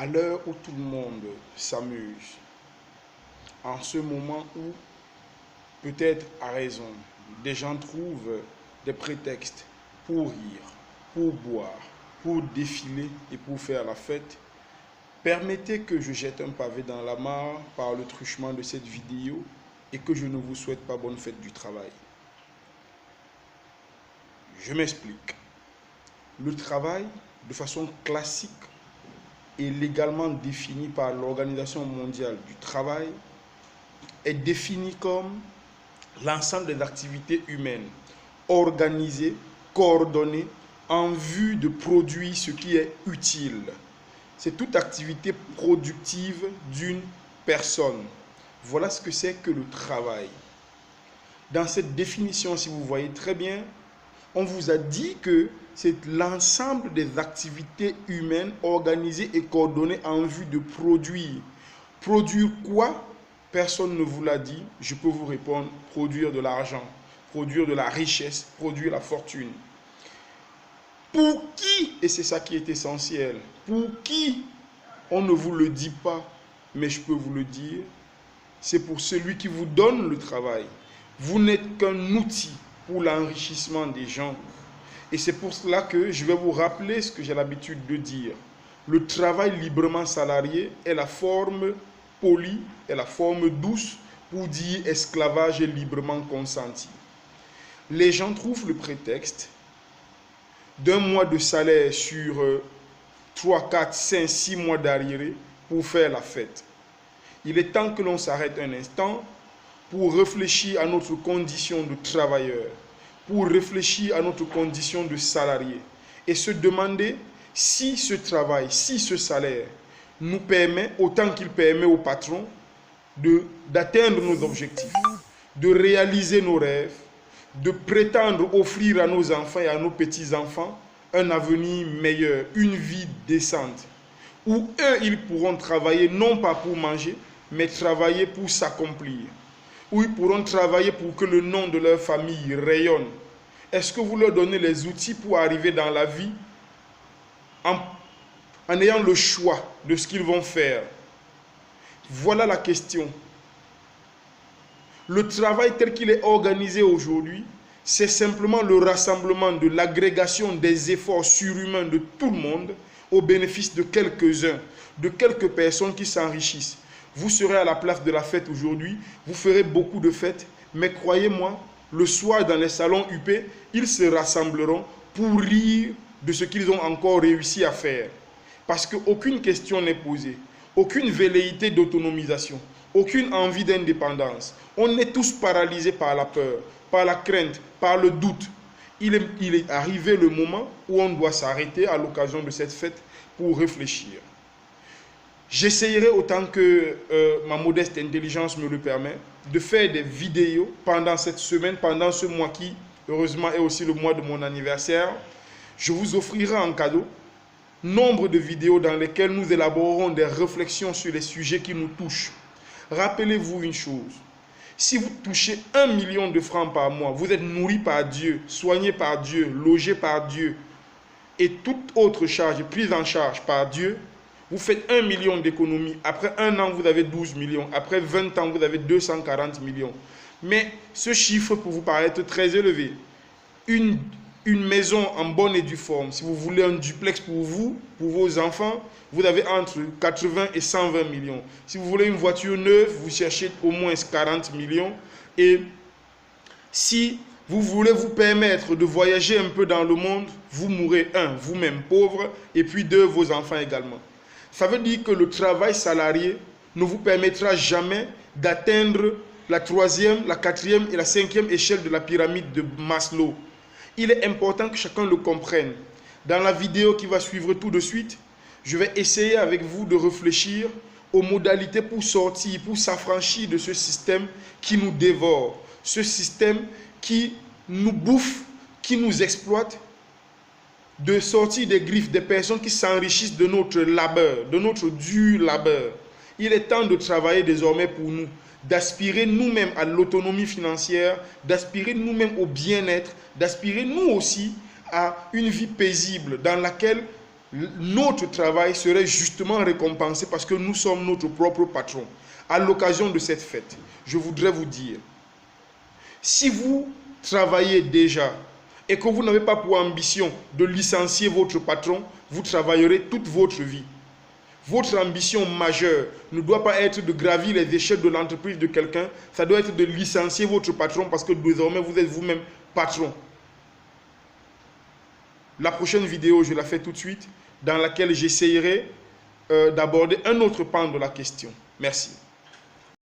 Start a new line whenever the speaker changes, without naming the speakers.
À l'heure où tout le monde s'amuse, en ce moment où, peut-être à raison, des gens trouvent des prétextes pour rire, pour boire, pour défiler et pour faire la fête, permettez que je jette un pavé dans la mare par le truchement de cette vidéo et que je ne vous souhaite pas bonne fête du travail. Je m'explique. Le travail, de façon classique et légalement défini par l'Organisation mondiale du travail, est défini comme l'ensemble des activités humaines organisées, coordonnées, en vue de produire ce qui est utile. C'est toute activité productive d'une personne. Voilà ce que c'est que le travail. Dans cette définition, si vous voyez très bien, on vous a dit que c'est l'ensemble des activités humaines organisées et coordonnées en vue de produire. Produire quoi? Personne ne vous l'a dit. Je peux vous répondre, produire de l'argent, produire de la richesse, produire la fortune. Pour qui? Et c'est ça qui est essentiel. Pour qui? On ne vous le dit pas, mais je peux vous le dire. C'est pour celui qui vous donne le travail. Vous n'êtes qu'un outil pour l'enrichissement des gens. Et c'est pour cela que je vais vous rappeler ce que j'ai l'habitude de dire. Le travail librement salarié est la forme polie, est la forme douce pour dire esclavage librement consenti. Les gens trouvent le prétexte d'un mois de salaire sur 3, 4, 5, 6 mois d'arriéré pour faire la fête. Il est temps que l'on s'arrête un instant pour réfléchir à notre condition de travailleur, pour réfléchir à notre condition de salarié et se demander si ce travail, si ce salaire nous permet, autant qu'il permet au patron, d'atteindre nos objectifs, de réaliser nos rêves, de prétendre offrir à nos enfants et à nos petits-enfants un avenir meilleur, une vie décente, où eux, ils pourront travailler non pas pour manger, mais travailler pour s'accomplir, où ils pourront travailler pour que le nom de leur famille rayonne. Est-ce que vous leur donnez les outils pour arriver dans la vie en ayant le choix de ce qu'ils vont faire? Voilà la question. Le travail tel qu'il est organisé aujourd'hui, c'est simplement le rassemblement de l'agrégation des efforts surhumains de tout le monde au bénéfice de quelques-uns, de quelques personnes qui s'enrichissent. Vous serez à la place de la fête aujourd'hui, vous ferez beaucoup de fêtes, mais croyez-moi, le soir dans les salons UP, ils se rassembleront pour rire de ce qu'ils ont encore réussi à faire. Parce qu'aucune question n'est posée, aucune velléité d'autonomisation, aucune envie d'indépendance. On est tous paralysés par la peur, par la crainte, par le doute. Il est arrivé le moment où on doit s'arrêter à l'occasion de cette fête pour réfléchir. J'essayerai autant que ma modeste intelligence me le permet de faire des vidéos pendant cette semaine, pendant ce mois qui, heureusement, est aussi le mois de mon anniversaire. Je vous offrirai en cadeau nombre de vidéos dans lesquelles nous élaborerons des réflexions sur les sujets qui nous touchent. Rappelez-vous une chose, si vous touchez 1 million de francs par mois, vous êtes nourri par Dieu, soigné par Dieu, logé par Dieu, et toute autre charge prise en charge par Dieu, vous faites 1 million d'économies. Après 1 an, vous avez 12 millions. Après 20 ans, vous avez 240 millions. Mais ce chiffre peut vous paraître très élevé. Une maison en bonne et due forme, si vous voulez un duplex pour vous, pour vos enfants, vous avez entre 80 et 120 millions. Si vous voulez une voiture neuve, vous cherchez au moins 40 millions. Et si vous voulez vous permettre de voyager un peu dans le monde, vous mourrez, 1, vous-même pauvre, et puis 2, vos enfants également. Ça veut dire que le travail salarié ne vous permettra jamais d'atteindre la 3e, la 4e et la 5e échelle de la pyramide de Maslow. Il est important que chacun le comprenne. Dans la vidéo qui va suivre tout de suite, je vais essayer avec vous de réfléchir aux modalités pour sortir, pour s'affranchir de ce système qui nous dévore, ce système qui nous bouffe, qui nous exploite, de sortir des griffes des personnes qui s'enrichissent de notre labeur, de notre dur labeur. Il est temps de travailler désormais pour nous, d'aspirer nous-mêmes à l'autonomie financière, d'aspirer nous-mêmes au bien-être, d'aspirer nous aussi à une vie paisible dans laquelle notre travail serait justement récompensé parce que nous sommes notre propre patron. À l'occasion de cette fête, je voudrais vous dire, si vous travaillez déjà et que vous n'avez pas pour ambition de licencier votre patron, vous travaillerez toute votre vie. Votre ambition majeure ne doit pas être de gravir les échelles de l'entreprise de quelqu'un, ça doit être de licencier votre patron parce que désormais vous êtes vous-même patron. La prochaine vidéo, je la fais tout de suite, dans laquelle j'essayerai d'aborder un autre pan de la question. Merci.